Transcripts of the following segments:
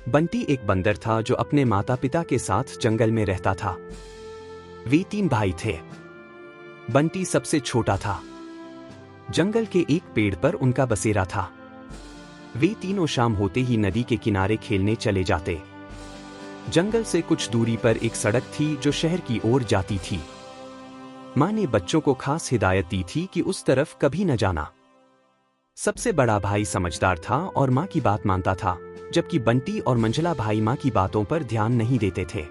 बंटी एक बंदर था जो अपने माता पिता के साथ जंगल में रहता था। वे 3 भाई थे। बंटी सबसे छोटा था। जंगल के एक पेड़ पर उनका बसेरा था। वे तीनों शाम होते ही नदी के किनारे खेलने चले जाते। जंगल से कुछ दूरी पर एक सड़क थी जो शहर की ओर जाती थी। माँ ने बच्चों को खास हिदायत दी थी कि उस तरफ कभी न जाना। सबसे बड़ा भाई समझदार था और माँ की बात मानता था, जबकि बंटी और मंझला भाई माँ की बातों पर ध्यान नहीं देते थे।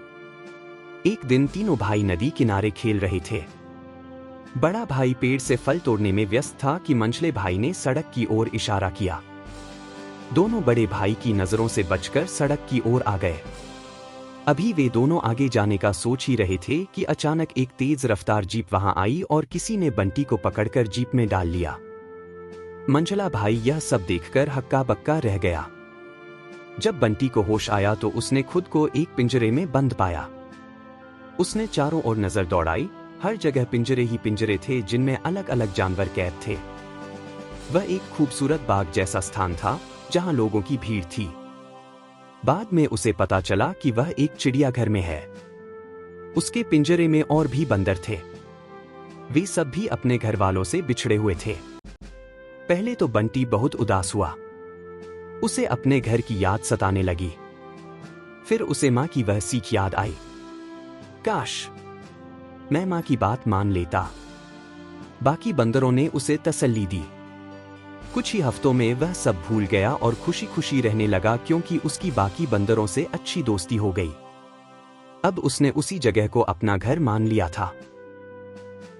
एक दिन तीनों भाई नदी किनारे खेल रहे थे। बड़ा भाई पेड़ से फल तोड़ने में व्यस्त था कि मंझले भाई ने सड़क की ओर इशारा किया। दोनों बड़े भाई की नजरों से बचकर सड़क की ओर आ गए। अभी वे दोनों आगे जाने का सोच ही रहे थे कि अचानक एक तेज रफ्तार जीप वहां आई और किसी ने बंटी को पकड़कर जीप में डाल लिया। मंझला भाई यह सब देखकर हक्का बक्का रह गया। जब बंटी को होश आया तो उसने खुद को एक पिंजरे में बंद पाया। उसने चारों ओर नजर दौड़ाई। हर जगह पिंजरे ही पिंजरे थे जिनमें अलग अलग जानवर कैद थे। वह एक खूबसूरत बाग जैसा स्थान था जहां लोगों की भीड़ थी। बाद में उसे पता चला कि वह एक चिड़ियाघर में है। उसके पिंजरे में और भी बंदर थे। वे सब भी अपने घर वालों से बिछड़े हुए थे। पहले तो बंटी बहुत उदास हुआ। उसे अपने घर की याद सताने लगी। फिर उसे माँ की वह सीख याद आई, काश मैं माँ की बात मान लेता। बाकी बंदरों ने उसे तसल्ली दी। कुछ ही हफ्तों में वह सब भूल गया और खुशी खुशी रहने लगा, क्योंकि उसकी बाकी बंदरों से अच्छी दोस्ती हो गई। अब उसने उसी जगह को अपना घर मान लिया था।